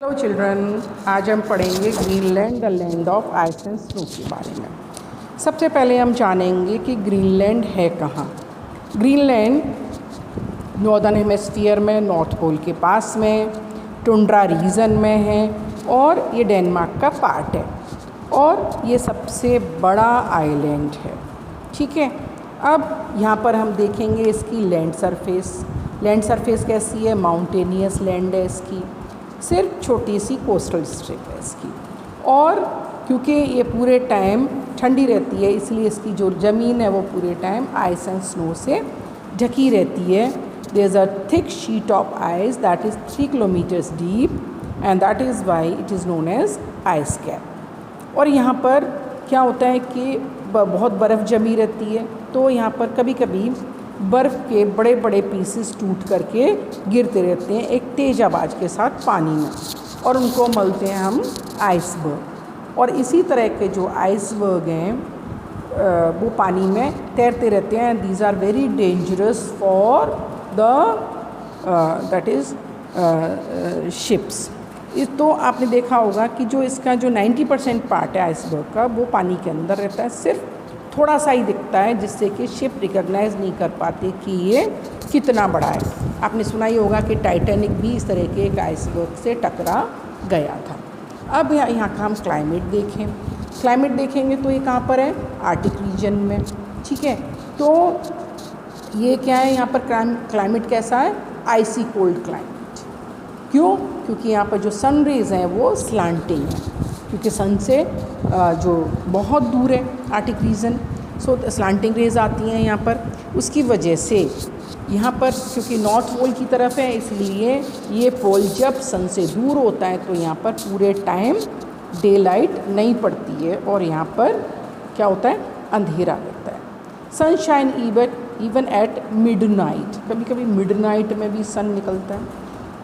Hello children, आज हम पढ़ेंगे Greenland the land of ice and snow के बारे में। सबसे पहले हम जानेंगे कि ग्रीनलैंड है कहाँ। ग्रीनलैंड नॉर्दर्न हेमिस्फीयर में नॉर्थ पोल के पास में टुंड्रा रीजन में है और ये डेनमार्क का पार्ट है और ये सबसे बड़ा आइलैंड है। ठीक है, अब यहाँ पर हम देखेंगे इसकी लैंड सरफेस कैसी है। माउंटेनियस लैंड है इसकी, सिर्फ छोटी सी कोस्टल स्ट्रिप है इसकी, और क्योंकि ये पूरे टाइम ठंडी रहती है इसलिए इसकी जो ज़मीन है वो पूरे टाइम आइस एंड स्नो से ढकी रहती है। There is a thick sheet of ice that is 3 kilometres deep and that is why it is known as ice cap. और यहाँ पर क्या होता है कि बहुत बर्फ़ जमी रहती है, तो यहाँ पर कभी कभी बर्फ़ के बड़े बड़े पीसेस टूट करके गिरते रहते हैं एक तेज़ आवाज़ के साथ पानी में, और उनको मलते हैं हम आइसबर्ग। और इसी तरह के जो आइसबर्ग हैं वो पानी में तैरते रहते हैं। These are very dangerous for the that is ships. तो आपने देखा होगा कि जो इसका जो 90% पार्ट है आइसबर्ग का वो पानी के अंदर रहता है, सिर्फ थोड़ा सा ही दिखता है जिससे कि शिप रिकॉग्नाइज नहीं कर पाती कि ये कितना बड़ा है। आपने सुना ही होगा कि टाइटैनिक भी इस तरह के एक आइसबर्ग से टकरा गया था। अब यहाँ का हम क्लाइमेट देखेंगे तो ये कहाँ पर है, आर्टिक रीजन में। ठीक है, तो ये क्या है, यहाँ पर क्लाइमेट कैसा है, आइसी कोल्ड क्लाइमेट। क्यों? क्योंकि यहाँ पर जो सन रेज़ हैं वो स्लांटिंग है, क्योंकि सन से जो बहुत दूर है आर्टिक रीजन, सो स्लांटिंग रेज आती हैं यहाँ पर। उसकी वजह से यहाँ पर क्योंकि नॉर्थ पोल की तरफ है इसलिए ये पोल जब सन से दूर होता है तो यहाँ पर पूरे टाइम डे लाइट नहीं पड़ती है और यहाँ पर क्या होता है, अंधेरा रहता है। सनशाइन इवन एट मिडनाइट, कभी कभी मिडनाइट में भी सन निकलता है,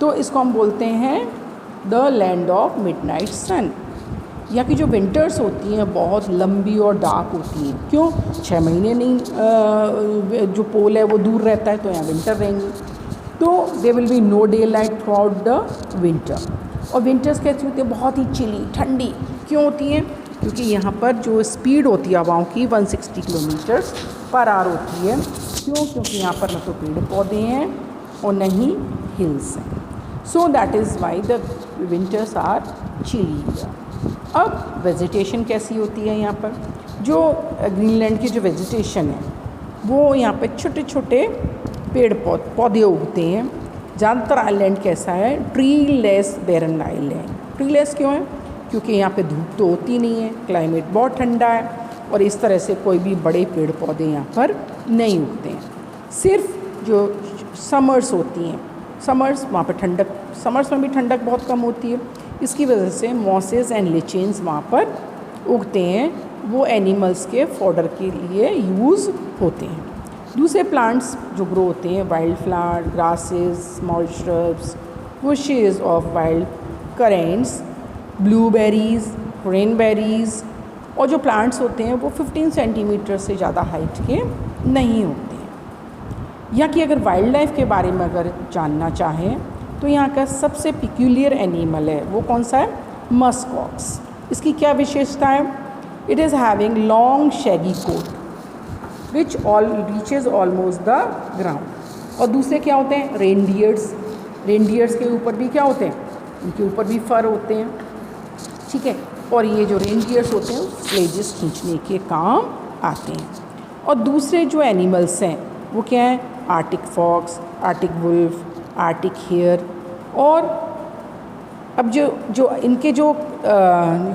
तो इसको हम बोलते हैं द लैंड ऑफ मिडनाइट सन। यहाँ की जो विंटर्स होती हैं बहुत लंबी और डार्क होती हैं। क्यों? 6 महीने नहीं जो पोल है वो दूर रहता है, तो यहाँ विंटर रहेंगी, तो they will be no daylight throughout the winter. और विंटर्स कैसी होती है, बहुत ही चिली ठंडी। क्यों होती हैं? क्योंकि यहाँ पर जो स्पीड होती है हवाओं की 160 किलोमीटर्स पर आवर होती है। क्यों? क्योंकि यहाँ पर न तो पेड़ पौधे हैं और न ही हिल्स हैं, so that is why the winters are chilly. अब वेजिटेशन कैसी होती है यहाँ पर, जो ग्रीनलैंड की जो वेजिटेशन है वो यहाँ पे छोटे छोटे पेड़ पौधे उगते हैं। ज़्यादातर आइलैंड कैसा है, ट्रीलेस बैरन आइलैंड। ट्रीलेस क्यों है? क्योंकि यहाँ पे धूप तो होती नहीं है, क्लाइमेट बहुत ठंडा है और इस तरह से कोई भी बड़े पेड़ पौधे यहाँ पर नहीं उगते हैं। सिर्फ जो समर्स होती हैं, समर्स वहाँ पर ठंडक, समर्स में भी ठंडक बहुत कम होती है, इसकी वजह से मॉसेस एंड लिचेंस वहाँ पर उगते हैं, वो एनिमल्स के फॉडर के लिए यूज़ होते हैं। दूसरे प्लांट्स जो ग्रो होते हैं, wild flower, grasses, small shrubs, bushes of wild currants, blueberries, rainberries, और जो प्लांट्स होते हैं वो 15 सेंटीमीटर से ज़्यादा हाइट के नहीं होते हैं। यहाँ की अगर वाइल्ड लाइफ के बारे में अगर जानना चाहें तो यहाँ का सबसे पिक्यूलियर एनिमल है वो कौन सा है, मस्क ऑक्स। इसकी क्या विशेषता है, it is having long shaggy coat which reaches almost the ground. और दूसरे क्या होते हैं, रेनडियर्स के ऊपर भी क्या होते हैं, उनके ऊपर भी फर होते हैं। ठीक है, और ये जो रेनडियर्स होते हैं स्लेजेस खींचने के काम आते हैं। और दूसरे जो एनिमल्स हैं वो क्या हैं, arctic fox, arctic wolf, arctic hare. और अब जो इनके जो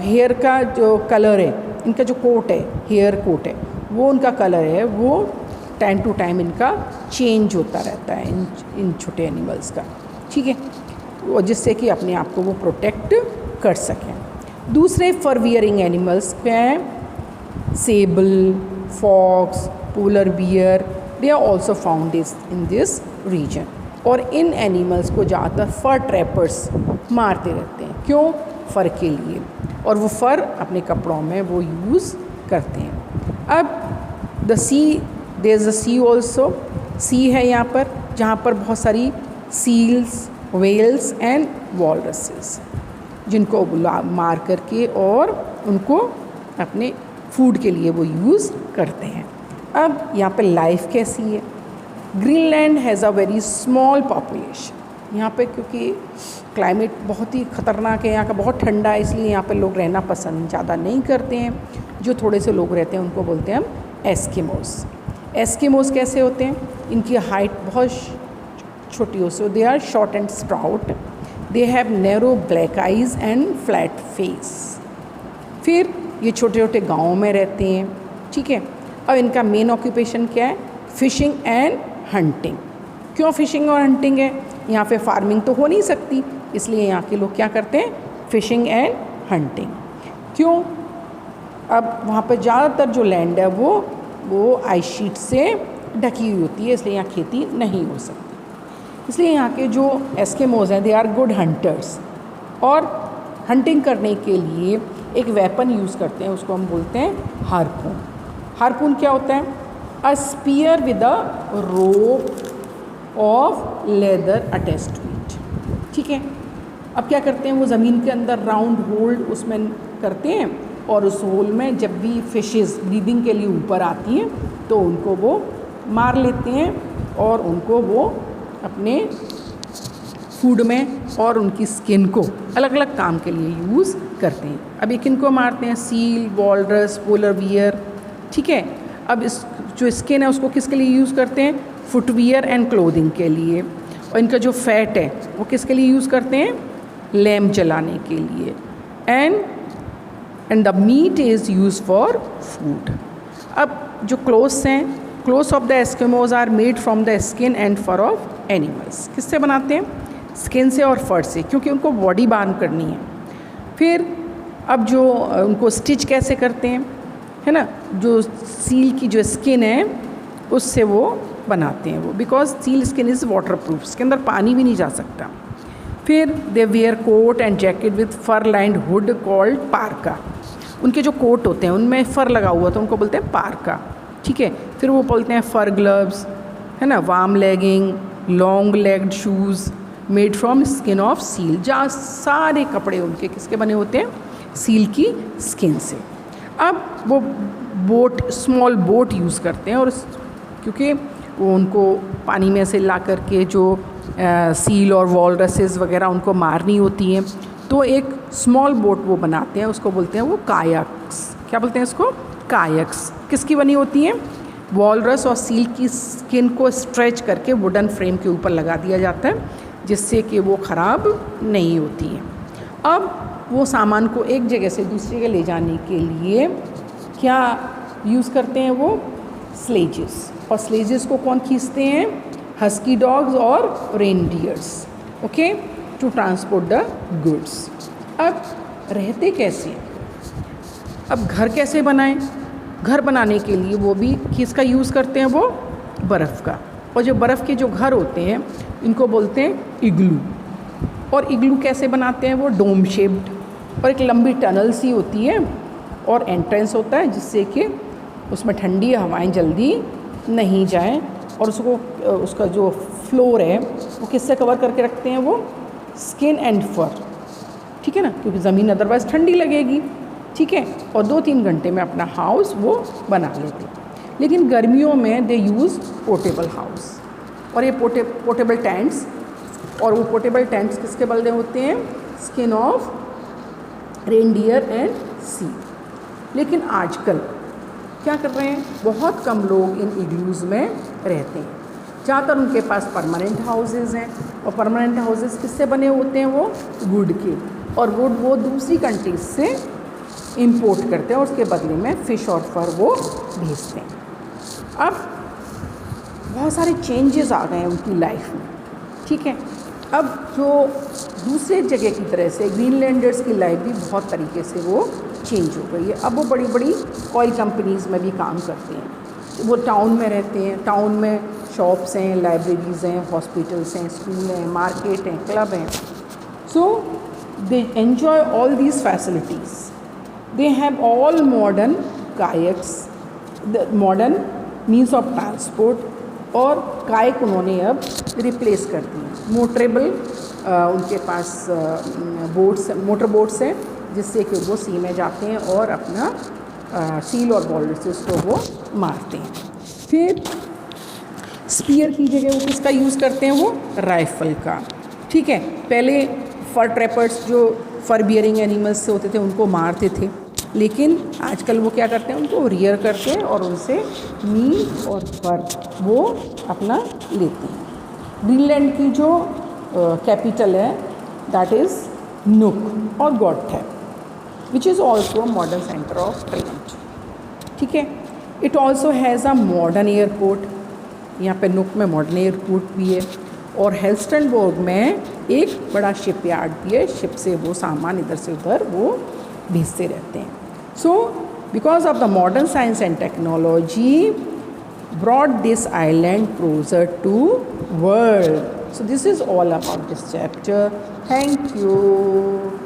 हेयर का जो कलर है, इनका जो कोट है, हेयर कोट है, वो उनका कलर है वो टाइम टू टाइम इनका चेंज होता रहता है इन छोटे एनिमल्स का। ठीक है, और जिससे कि अपने आप को वो प्रोटेक्ट कर सकें। दूसरे फर वियरिंग एनिमल्स क्या हैं, sable, fox, polar bear, they are also found in this region. और इन एनिमल्स को ज़्यादातर फर ट्रैपर्स मारते रहते हैं। क्यों? फ़र के लिए, और वो फ़र अपने कपड़ों में वो यूज़ करते हैं। अब the sea, there is a sea also, sea है यहाँ पर जहाँ पर बहुत सारी सील्स, whales and walruses। जिनको मार करके और उनको अपने फूड के लिए वो यूज़ करते हैं। अब यहाँ पे लाइफ कैसी है? Greenland has a very small population. यहाँ पे क्योंकि क्लाइमेट बहुत ही ख़तरनाक है, यहाँ का बहुत ठंडा है, इसलिए यहाँ पे लोग रहना पसंद ज़्यादा नहीं करते हैं। जो थोड़े से लोग रहते हैं उनको बोलते हैं हम एस्किमोस। एस्किमोस कैसे होते हैं? इनकी हाइट बहुत छोटी हो, so they are short and sprout, they have narrow black eyes and flat face. फिर ये छोटे छोटे गाँव में रहते हैं, ठीक है। अब इनका मेन ऑक्यूपेशन क्या है? Phishing and hunting. क्यों फ़िशिंग और हंटिंग है? यहाँ पे फार्मिंग तो हो नहीं सकती, इसलिए यहाँ के लोग क्या करते हैं? Phishing and hunting. क्यों? अब वहाँ पर ज़्यादातर जो लैंड है वो आइस शीट से ढकी हुई होती है, इसलिए यहाँ खेती नहीं हो सकती। इसलिए यहाँ के जो एस्किमोज हैं, दे आर गुड हंटर्स, और हंटिंग करने के लिए एक वेपन यूज़ करते हैं, उसको हम बोलते हैं हार्पून। हार्पून क्या होता है? A spear with a rope of leather attached to it, ठीक है। अब क्या करते हैं? वो ज़मीन के अंदर राउंड होल्ड उसमें करते हैं, और उस होल में जब भी फिशेस ब्रीदिंग के लिए ऊपर आती हैं तो उनको वो मार लेते हैं, और उनको वो अपने फूड में और उनकी स्किन को अलग अलग काम के लिए यूज़ करते हैं। अब ये किन को मारते हैं? सील, वॉलरस, पोलर बियर, ठीक है। अब इस जो स्किन है उसको किसके लिए यूज़ करते हैं? फुटवियर एंड क्लोथिंग के लिए। और इनका जो फैट है वो किसके लिए यूज़ करते हैं? लैम्प जलाने के लिए। And the meat is use for food. अब जो क्लोथ्स हैं, clothes of the Eskimos are made from the skin and fur of animals. किससे बनाते हैं? स्किन से और फर से, क्योंकि उनको बॉडी बार्न करनी है। फिर अब जो उनको स्टिच कैसे करते हैं, है ना, जो सील की जो स्किन है उससे वो बनाते हैं वो, because seal skin is water proof, इसके अंदर पानी भी नहीं जा सकता। फिर they wear coat and jacket with fur lined hood called parka. उनके जो कोट होते हैं उनमें फ़र लगा हुआ तो उनको बोलते हैं पार्का, ठीक है। फिर वो बोलते हैं फर ग्लव्स, है ना, warm legging, long legged shoes made from skin of seal. जहाँ सारे कपड़े उनके किसके बने होते हैं? सील की स्किन से। अब वो बोट, स्मॉल बोट यूज़ करते हैं, और क्योंकि वो उनको पानी में से ला करके जो सील और वॉलरसेस वगैरह उनको मारनी होती हैं, तो एक स्मॉल बोट वो बनाते हैं, उसको बोलते हैं वो कायक्स। क्या बोलते हैं इसको? कायक्स। किसकी बनी होती हैं? वॉलरस और सील की स्किन को स्ट्रेच करके वुडन फ्रेम के ऊपर लगा दिया जाता है, जिससे कि वो ख़राब नहीं होती है। अब वो सामान को एक जगह से दूसरी जगह ले जाने के लिए क्या यूज़ करते हैं? वो स्लेजेस। और स्लेजेस को कौन खींचते हैं? हस्की डॉग्स और reindeers, okay, to transport the goods. अब रहते कैसे हैं? अब घर कैसे बनाएं? घर बनाने के लिए वो भी किसका यूज़ करते हैं? वो बर्फ़ का। और जो बर्फ़ के जो घर होते हैं इनको बोलते हैं इग्लू। और इग्लू कैसे बनाते हैं? वो डोम शेप्ड, और एक लंबी टनल सी होती है और एंट्रेंस होता है, जिससे कि उसमें ठंडी हवाएं जल्दी नहीं जाएं, और उसका जो फ्लोर है वो किससे कवर करके रखते हैं? वो स्किन एंड फर, ठीक है ना, क्योंकि ज़मीन अदरवाइज़ ठंडी लगेगी, ठीक है। और 2-3 घंटे में अपना हाउस वो बना लेते। लेकिन गर्मियों में दे यूज़ पोर्टेबल हाउस, और ये पोर्टेबल टेंट्स, और वो पोर्टेबल टेंट्स किसके बल्ले होते हैं? स्किन ऑफ रेनडियर एंड सी। लेकिन आजकल क्या कर रहे हैं? बहुत कम लोग इन इग्लूज़ में रहते हैं, ज़्यादातर उनके पास परमानेंट हाउसेज़ हैं। और परमानेंट हाउसेज़ किससे बने होते हैं? वो वुड के, और वुड वो दूसरी कंट्रीज से इंपोर्ट करते हैं, और उसके बदले में फ़िश और फर वो भेजते हैं। अब बहुत सारे चेंजेस आ गए हैं उनकी लाइफ में, ठीक है। अब जो दूसरे जगह की तरह से ग्रीनलैंडर्स की लाइफ भी बहुत तरीके से वो चेंज हो गई है। अब वो बड़ी बड़ी ऑयल कंपनीज़ में भी काम करते हैं, वो टाउन में रहते हैं। टाउन में शॉप्स हैं, लाइब्रेरीज़ हैं, हॉस्पिटल्स हैं, स्कूल हैं, मार्केट हैं, क्लब हैं। So they enjoy all these facilities. They have all modern kayaks, modern means of transport, और कायक उन्होंने अब रिप्लेस कर दी। मोटरेबल उनके पास बोट्स, मोटर बोट्स हैं, जिससे कि वो सी में जाते हैं और अपना सील और वॉलरसेस को वो मारते हैं। फिर स्पीयर की जगह वो किसका यूज़ करते हैं, वो राइफ़ल का। ठीक है, पहले फर ट्रैपर्स जो फर बियरिंग एनिमल्स से होते थे उनको मारते थे, लेकिन आजकल वो क्या करते हैं, उनको रियर करते हैं और उनसे मीट और फर वो अपना लेते हैं। ग्रीनलैंड की जो कैपिटल है दैट इज़ नुक और Godthab, which is also modern centre of trade. ठीक है, it also has a modern airport, यहाँ पे नुक में मॉडर्न एयरपोर्ट भी है, और हेल्स्टनबर्ग में एक बड़ा शिप यार्ड भी है, शिप से वो सामान इधर से उधर वो भेजते रहते हैं। So because of the modern science and technology brought this island closer to world. So this is all about this chapter. Thank you.